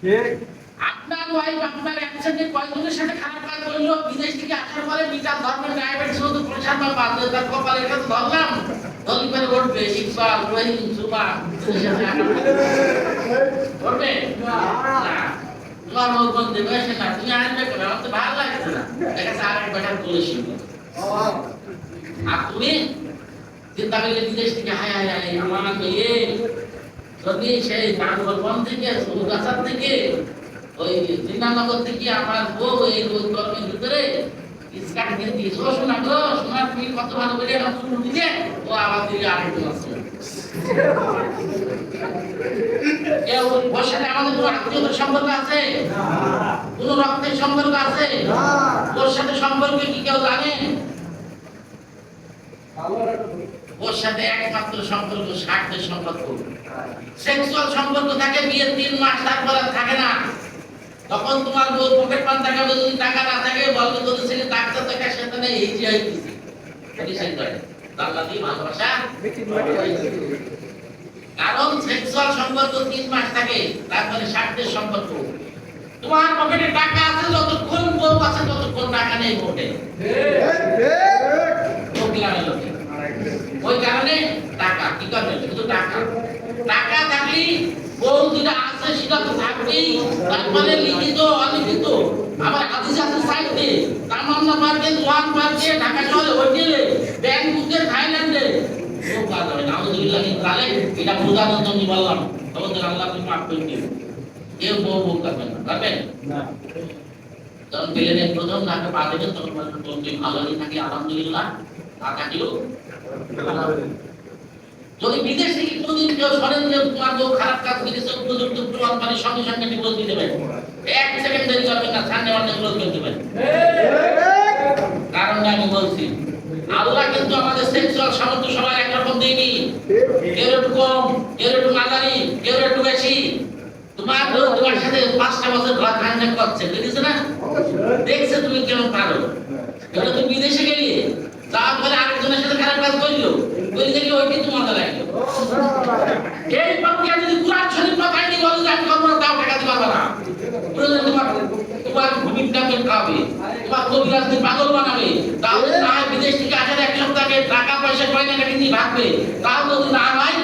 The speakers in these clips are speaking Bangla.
আপনার ওয়াইফ আপনার একসাথে কয়েকজনের সাথে খারাপ কাজ করলো, বিদেশ থেকে আসার পরে বিচার ধর্মের ডায়াবেটিস মতো পরিষ্কার বা বাঁধলে তার কপালের কাছে ধরলাম, ধরলি করে উঠবে ইকবাল রহিম সুবা উঠবে না, তোমার মন দেবে সে না, তুমি আসবে করে আমার তো ভালো লাগছে না, দেখা আর এক বেটার বলে শিখবে। আর তুমি চিন্তা করলে বিদেশ থেকে হায় হায় হায় আমার মেয়ে যদি সেই নাগরবন থেকে সুগাছার থেকে ওই শ্রীনগর থেকে আমার বউ এই কর্মের ভিতরে স্কার্ট গেঞ্জি শোনা গো শোনার তুমি কত ভালো করে আমার চুল দিলে ও আবার দিকে আরেকজন আছে কেউ ওর সাথে আমাদের কোনো আত্মীয়তার সম্পর্ক আছে? কোনো রক্তের সম্পর্ক আছে? ওর সাথে সম্পর্কে কি কেউ জানে? ওর সাথে একমাত্র সম্পর্ক স্বার্থের সম্পর্ক, সেক্সুয়াল সম্পর্ক থাকে বিয়ের 3 মাস, তারপর আর থাকে না। তখন তোমার বউ পকেট পান টাকা যদি টাকা না থাকে বলবে তোদের ছেলে ডাক্তার দেখা সেটা নেই এই যে হইতেছে মেডিসিন করে আল্লাহ দিয়ে ভালোবাসা, কারণ সেক্সুয়াল সম্পর্ক 3 মাস থাকে, তারপরে স্বার্থের সম্পর্ক। তোমার পকেটে টাকা আছে যতক্ষণ বউ আছে ততক্ষণ টাকা নেই মোটে, ওই কারণে টাকা কি করবে, শুধু টাকা টাকা থাকলে বউ যেটা আছে সেটা তো থাকবেই, তারপরে লিখিত অলিখিত আবার হাদিস আছে সাইডে তামান্না পার্কে ওয়ান পার্কে ঢাকা শহরে হোটেলে ব্যাংককে থাইল্যান্ডে ও কাজ হয় নাউজুবিল্লাহ তাহলে এটা বুঝানোর জন্য বললাম, তোমাদের আল্লাহ তুমি মাফ করে দিও, কেউ বউ বউ করবেন না, পারবেন না। তখন প্লেনের প্রথম ঢাকা পা দেবেন তখন বলবেন ভালোই থাকি আলহামদুলিল্লাহ, না থাকলেও যদি বিদেশ থেকে কোনদিন কেউ শোনেন যে তোমার বউ খারাপ কাজ করেছে উপযুক্ত প্রমাণ পানি সঙ্গে সঙ্গে ডিভোর্স দিয়ে দেবেন, 1 সেকেন্ড দেরি করবেন না, সামনে অনেক ডিভোর্স করে দেবেন। কারণ আমি বলছি আল্লাহ কিন্তু আমাদের সেক্সুয়াল সামর্থ্য সবাই একরকম দেয়নি, কেউ একটু কম, কেউ একটু মাঝারি, কেউ একটু বেশি। তোমার বউ তোমার সাথে 5টা বছর ঘর ভাঙা করছে, দেখেছো না, দেখছে তুমি কেমন পারো, এটা তুমি বিদেশে গেলি তারপরে আরেকজনের সাথে খারাপ কাজ করলো, ওই দেখি ওই কিন্তু মজা লাগলো। এই প্রক্রিয়া যদি কুরআন শরীফ কথাই নি বলে আমি করব না, তাও টাকা দিতে পারবে না, প্রয়োজন তোমার ভূমিকাকে খাবে, তোমার কবিরাজকে পাগল বানাবে, তাহলে না বিদেশ থেকে আসার 1 সপ্তাহে টাকা পয়সা কয়না কাটি নিয়ে ভাগবে, তাও যদি না হয়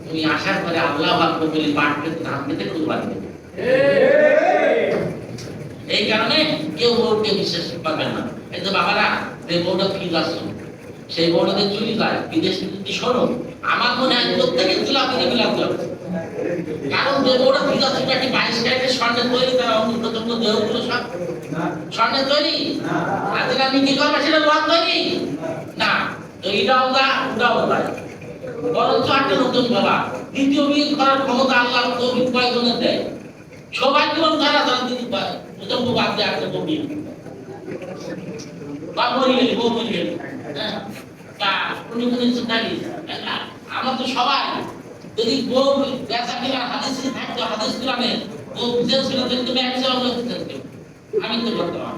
তুমি আসার পরে আল্লাহ ভাববে বলে পাঠকে ধান খেতে খুব পারবে। এই কারণে কেউ বউকে বিশ্বাস করবে না। এই যে বাবারা যে বউটা ফিজ আসছে সেই বউটাকে চুরি যায় বিদেশ থেকে শোনো, আমার মনে হয় প্রত্যেকের চুলা থেকে মিলাতে হবে, কারণ যে বউটা ফিজ আসছে একটি 22 ক্যারেটের স্বর্ণের তৈরি, তারা অঙ্গপ্রত্যঙ্গ দেহগুলো সব স্বর্ণের তৈরি, আজকে আমি কি করবো সেটা লোহার তৈরি না, তো এটাও দা ওটাও দা, বরঞ্চ একটা নতুন বাবা দ্বিতীয় বিয়ে করার ক্ষমতা আল্লাহ কবি কয়েকজনের দেয়, সবাই জীবন তারা তারা দিতে পারে, প্রথম বাদ দেয় একটা কবি বা মরে গেলি বউ মরে গেলি, তা উনি মনে চিন্তালি আমার তো সবাই যদি বউ বেচা কিনা হাদিস থাকতো, হাদিস কোরআনে বউ বুঝে ছিল কিন্তু ব্যবসা অন্য থাকতো, আমি তো করতাম,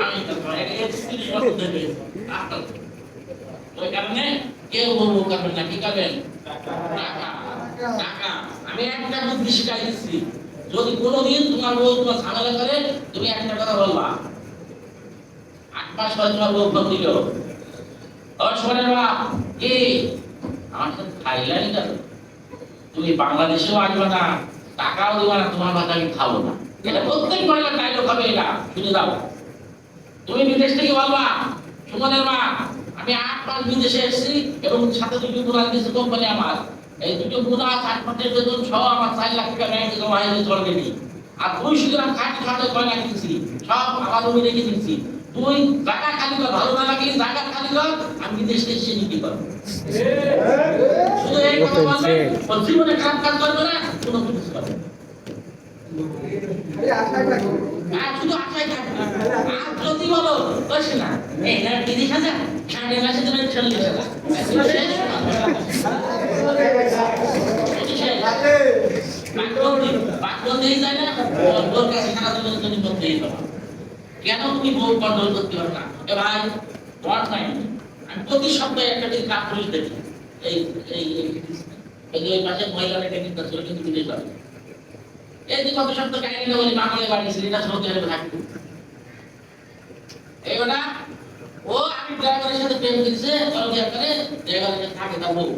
আমি তো ওই কারণে কেউ বউ করবেন না, কি করবেন টাকা টাকা। আমি একটা বুদ্ধি শিখাই দিচ্ছি, যদি কোনোদিন তোমার বউ তোমার ঝামেলা করে তুমি একটা কথা বলবা, 8 মাস পরে তোমার বউ ফোন দিল, শোনেন বাপ কি আমার সাথে থাইল্যান্ড যাবে, তুমি বাংলাদেশেও আসবে না, টাকাও দেবে না, তোমার ভাত আমি খাবো না, এটা প্রত্যেক মহিলার ডায়লগ হবে, এটা শুনে দাও। তুমি বিদেশ থেকে বলবা সুমনের মা আমি 8 মাস বিদেশে এসেছি এবং সাথে 2টি গুণা দিয়েছে কোম্পানি আমার, এই 2টি গুণা 8 মাসের বেতন সহ আমার 4 লাখ টাকা ব্যাংকে জমা হয়েছে অলরেডি, আর 2 গ্রাম খাঁটি খাঁটি কয়লা কিনছি, সব আমার জমি রেখে দিচ্ছি, তুই জায়গা খালি কর, ভালো না লাগলে জায়গা খালি কর, আমি বিদেশ থেকে এসে নিতে পারবো। শুধু এই কথা বলবে, জীবনে কাজ কাজ করবে না, কোনো কিছু করবে না, শুধু আশাই থাকবে। আর যদি বলো বসে না এই না 30,000 সামনে মাসে তুমি 40,000 কেন তুমি বউ কন্ট্রোল করতে পারো না? এ ভাই আমি প্রতি সপ্তাহে একটা দিন কাজ করে দেখি, এই ওই পাশে মহিলারা টেনিস ছিল কিন্তু বিদেশ যাবে। এই যে কত শব্দ কাহিনী না বলি বাঙালি বাড়ি ছিল এটা সৌদি আরবে থাকতো। এইবারটা ও আমি ড্রাইভারের সাথে প্রেম করেছে সৌদি আরবে, ড্রাইভারের সাথে থাকে তার বউ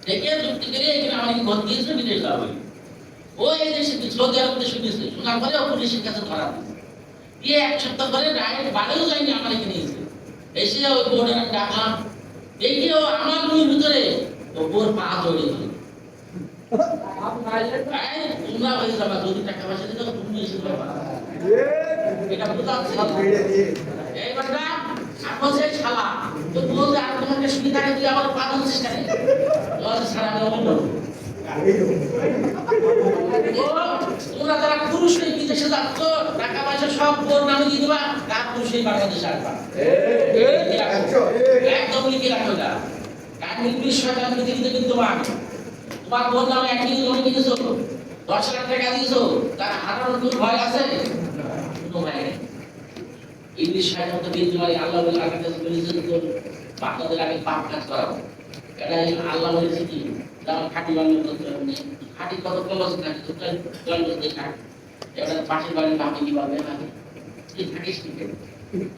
দেখে যুক্তি করে এখানে আমাকে ঘর দিয়েছে বিদেশ যাবে। ও এই দেশে সৌদি আরবে শুনেছে, শোনার পরে ও পুলিশের কাছে ধরা দিয়েছে। দিয়ে এক সপ্তাহ পরে ডাইরেক্ট বাড়িও যায়নি, আমার এখানে এসে এসে ওই বোর্ডের আমি ডাকলাম, দেখি ও আমার রুমের ভিতরে ও বোর পা জড়িয়ে ধরে তোমরা হয়ে যাবা, যদি টাকা পয়সা দিতে তুমি এসে যাবা। এটা বুঝাচ্ছি এইবার এখন সে শালা তো বলতে আর তোমাকে সুবিধা নেই, তুই আমার পা ধরছিস কেন? সারা আমি অমন তোমরা যারা পুরুষ হয়ে বিদেশে যাচ্ছ টাকা পয়সা সব বোর নামে দিয়ে দিবা, তার পুরুষই বাংলাদেশে আসবা। একদম লিখে রাখো না, কারণ ইংলিশ সরকার পৃথিবীতে বিদ্যমান। তোমার বোন নামে এক মিনিট জমি কিনেছো, 10 লাখ টাকা দিয়েছো, তার হারানোর কোনো ভয় আছে? কোনো ভয় নেই। ইংলিশ সরকার তো বিদ্যমান। আল্লাহ বলে আগে বলেছেন তো বাচ্চাদের আগে পাপ কাজ করাবো। এটা আল্লাহ বলেছে কি যেমন খাঁটি বাংলা করতে হবে, খাঁটি কত কলস থাকে চলতে থাকে। এবার পাশের বাড়ির ভাবি কি বলবে ভাবি তুই থাকিস কি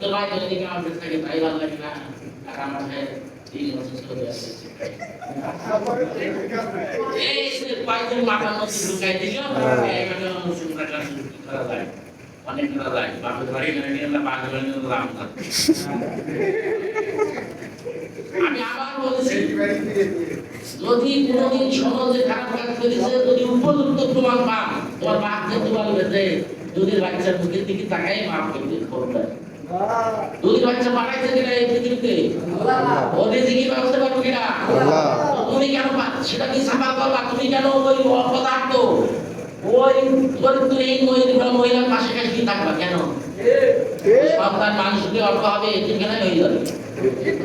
তো ভাই বলে দিকে আমার থাকে তাই ভালো লাগে না। আর আমার ভাই 3 বছর চলে আসছে এই সে পাইতে মাথা মধ্যে ঢুকাই দিল এখানে মুসলিম রাখা করা যায় অনেক করা যায় বাপের বাড়ি নিয়ে না বাপের বাড়ি নিয়ে রাম না। আমি আবার বলছি যদি কোনোদিন সমাজে খারাপ কাজ করেছে, যদি উপযুক্ত প্রমাণ পান, তোমার বাপ যেতে বলবে যে দুধের বাচ্চার মুখের দিকে তাকাই মাফ করে দিন খবরটা। দুধের বাচ্চা পাঠাইছে কিনা এই পৃথিবীতে? ওদের দিকে ব্যবস্থা করবো কিনা? তুমি কেন সেটা কি সাফা করবা? তুমি কেন ওই অপদার্থ ওই চরিত্রহীন মহিলার পাশে কাছে থাকবা কেন? সন্তান মানুষকে অল্প হবে এখানে হয়ে যাবে,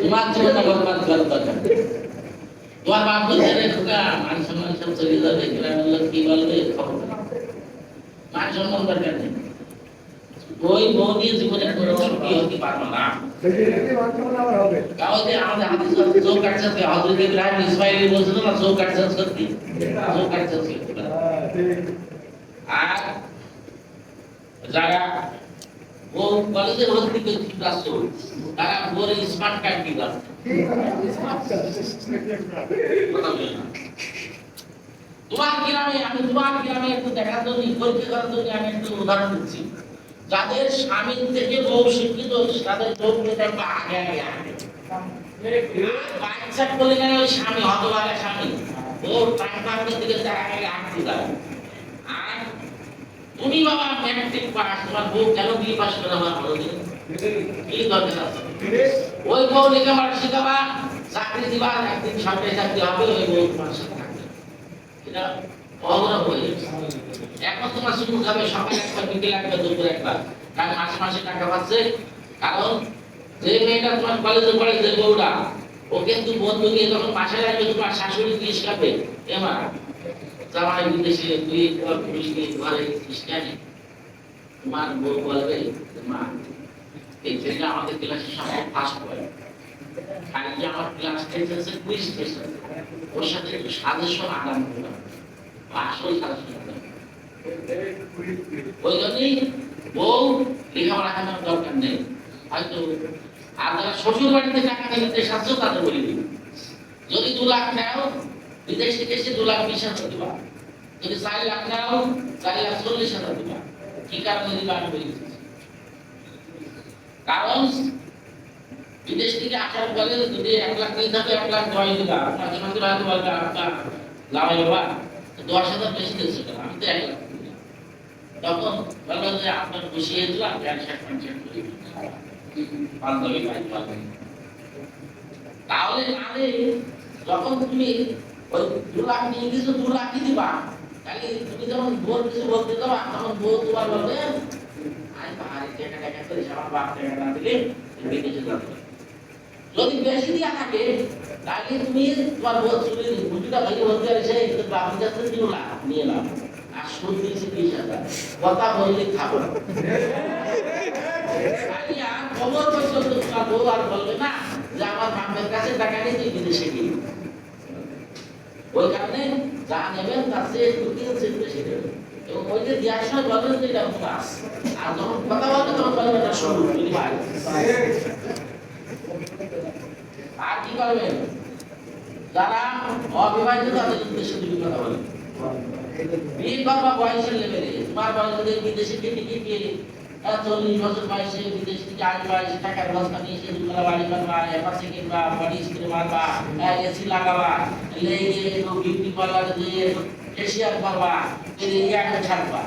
তোমার জীবনটা বরবাদ করার দরকার। তোমার বাপ বলছে রে খোকা মান সম্মান সব চলে যাবে, গ্রামের লোক কি বলবে খবর মান সম্মান দরকার নেই। ওই বউ দিয়ে জীবনে কোনো সুখী হতে পারবো না। কাউকে আমাদের হাদিস চোখ কাটছে, হযরত ইব্রাহিম ইসমাঈল বলছিল না চোখ কাটছে সত্যি, চোখ কাটছে সত্যি। আর যারা ও কলেজে ভর্তি করতে আসছে তারা বলে স্মার্ট কার্ড দিবা। তোমার গ্রামে আমি তোমার গ্রামে একটু দেখার জন্য পরীক্ষা করার জন্য আমি একটু উদাহরণ দিচ্ছি। যাদের স্বামীর থেকে বউ শিক্ষিত তাদের বউ একটা আগে আগে আগে বাচ্চা বলে গেলে ওই স্বামী হতভাগা স্বামী ওর টাকার দিকে তারা আগে আটকে যায়। আর তুমি বাবা ম্যাট্রিক পাস, তোমার বউ কেন বিয়ে পাস করে আমার বলো দিন কি দরকার আছে? ওই বউ লেখাপড়া শেখাবা, চাকরি দিবা, একদিন সরকারি চাকরি হবে, ওই বউ তোমার সাথে থাকবে। এটা অবরোধ হয়ে এখন তোমার শুরু হবে সকালে একবার বিকেলে একবার দুপুরে একবার, কারণ মাসে মাসে টাকা পাচ্ছে। কারণ যে মেয়েটা তোমার কলেজে পড়ে যে বউটা ও কিন্তু বন্ধু নিয়ে যখন বাসায় আসবে তোমার শাশুড়ি দিয়ে শিখাবে এমা জামাই বিদেশে তুই পুলিশকে ঘরে শিখানি। তোমার বউ বলবে মা এই ছেলেটা আমাদের ক্লাসে সবাই ফার্স্ট করে, কালকে আমার ক্লাস টেস্ট কুইজ টেস্ট ওর সাথে একটু সাজেশন আদান করলাম, আসল সাজেশন ওই জন্যই বউ লেখাপড়া করার দরকার নেই। হয়তো আর যারা শ্বশুর বাড়িতে টাকা দিতে সাহায্য তাদের বলে দিবি, যদি 2 লাখ নেও বিদেশ থেকে এসে 2,20,000 দিবা, যদি 4 লাখ নেও 4,40,000 দিবা। কি কারণে দিবা আমি বলি, কারণ বিদেশ থেকে আসার পরে যদি 1 লাখ দিতে হবে 1 লাখ 10 দিবা, আপনার সঙ্গে হয়তো বলবে আপনার লাভাই বাবা 10,000 বেশি দিচ্ছে কেন, আমি তো 1 লাখ দিলাম। তখন বলবে যে আপনার খুশি হয়েছিলাম 1,60,000 করে তাহলে আরে যখন তুমি ওই 2 লাখ নিয়ে গেছো 2 লাখ দিবা, তাহলে তুমি যখন বোর কিছু বলতে যাবা তখন বউ তোমার বলবে আমি পাহাড়ে টাকা টাকা করে আমার বাপ টাকা না দিলে বিদেশে যাবে। যদি বেশি দিয়া থাকে তাহলে তুমি তোমার বউ চলে গুটিটা ভেঙে বলতে পারছে বাপের কাছে 2 লাখ নিয়ে নাও আর সুদ দিয়েছে 20,000, কথা বললে খাবো না। খবর পর্যন্ত তোমার বউ আর বলবে না যে আমার বাপের কাছে টাকা নিয়ে তুই বিদেশে গিয়ে ওই কারণে যা নেবেন তার চেয়ে একটু কিনছে বেশি দেবেন এবং ওই যে দেওয়ার সময় বলবেন যে এটা ক্লাস আর যখন কথা বলবে তখন বলবেন এটা শুরু ভাই আর কি করবেন যারা অবিবাহিত তাদের উদ্দেশ্যে দুটি কথা বলেন বিয়ে করবা বয়সের লেভেলে তোমার বয়স যদি বিদেশে থেকে গিয়ে 40 বছর বয়সে বিদেশ থেকে আসবা এসে টাকার ব্যবস্থা নিয়ে এসে দুতলা বাড়ি করবা এপাশে কিনবা বডি স্প্রে মারবা এসি লাগাবা লেগে বিউটি পার্লারে দিয়ে ফেসিয়াল করবা এই একটা ছাড়বা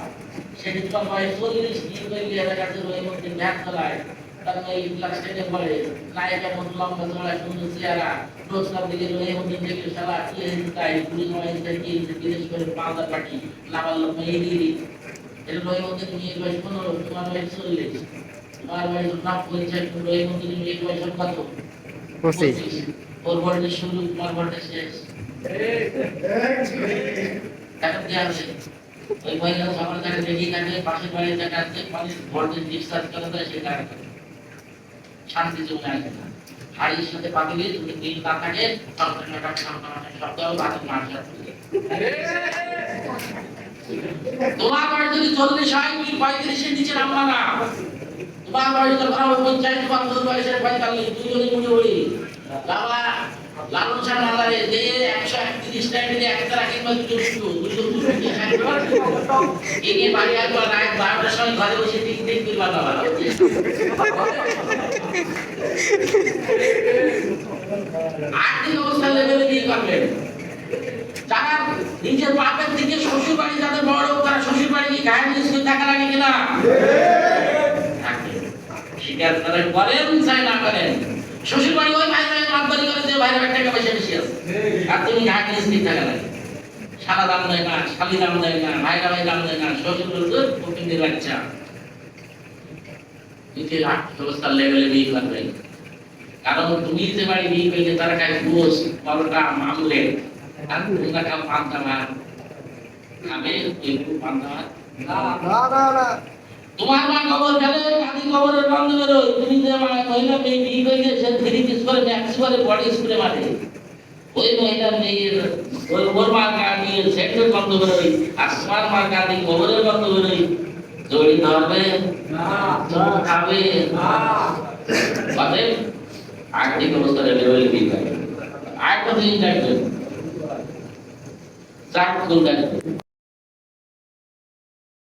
সেটি তোমার বয়স 40 বিয়ে করে এলাকার কাছে ওই মধ্যে ভ্যাট চালায় তার এই প্লাস্টিকে পড়ে নায়িকার মতো লম্বা চড়া সুন্দর চেহারা রোজকার দিকে ওই মধ্যে দেখে সারা কি তাই পুলিশ মাইন থেকে বিদেশ করে 5000 পাখি লাভার লোক এই দিদি এর ওই মধ্যে তুমি এই বয়স 15 তোমার বয়স 40 তোমার বয়স নাম পরিচয় তুমি ওই মধ্যে তুমি এই বয়স কত 25 ওর বয়স শুরু তোমার বয়স শেষ এখন কি আছে ওই মহিলা সবার কাছে দেখি কাছে পাশে বাড়ি দেখাচ্ছে পানি ভোল্টেজ ডিসচার্জ করে দেয় সেটা শান্তি জমে আসবে না হাড়ির সাথে পাতিলে যদি দিন না থাকে শব্দ বাতিল মারছে তোমার বয়স যদি 40 হয় কি 35 এর নিচে নামবা না তোমার বয়স তো ধরো 50 বছর বয়সের 45 দুজনে মুড়ি উড়ি বাবা লালন শাহ মালারে যে 131 টাইমে একটা কিংবা দুটো এগিয়ে বাড়ি আসবা রাত 12টার সময় ঘরে বসে টিক টিক করবা বাবা আর্থিক অবস্থা লেভেলে কি করবেন যারা নিজের বাপের থেকে শ্বশুর বাড়ি যাদের বড় তারা শ্বশুর বাড়ি কি গায়ে নিয়ে থাকা লাগে কিনা স্বীকার করেন করেন চাই না করেন শ্বশুর বাড়ি ওই ভাই ভাই মাতবাড়ি করে যে ভাইয়ের টাকা পয়সা বেশি আছে আর তুমি গায়ে নিয়ে থাকা লাগে সাদা দাম দেয় না শালি দাম দেয় না ভাইরা ভাই দাম দেয় না শ্বশুর বলতে কোকিনের বাচ্চা নিজের আর্থিক অবস্থার লেভেলে বিয়ে করবে কারণ তুমি যে বাড়ি বিয়ে করলে তারা খায় গোস পরোটা মামলেট আর তোমরা খাও পান্তা ভাত খাবে একটু পান্তা ভাত না তোমার মা খবর ফেলে কাদি খবরের বন্ধ করো তুমি যে মহিলা মেয়ে বিয়ে করলে সে 3 পিস করে ম্যাক্স করে বডি স্প্রে মারে ওই মহিলা মেয়ের ওর মার কাদি সেক্টর বন্ধ করো আর তোমার মার কাদি খবরের বন্ধ করো জড়ি ধরবে না খাবে না অতএব আর্থিক অবস্থা লেভেলে বিয়ে করবে আর কত দিন লাগবে চার ফুল লাগবে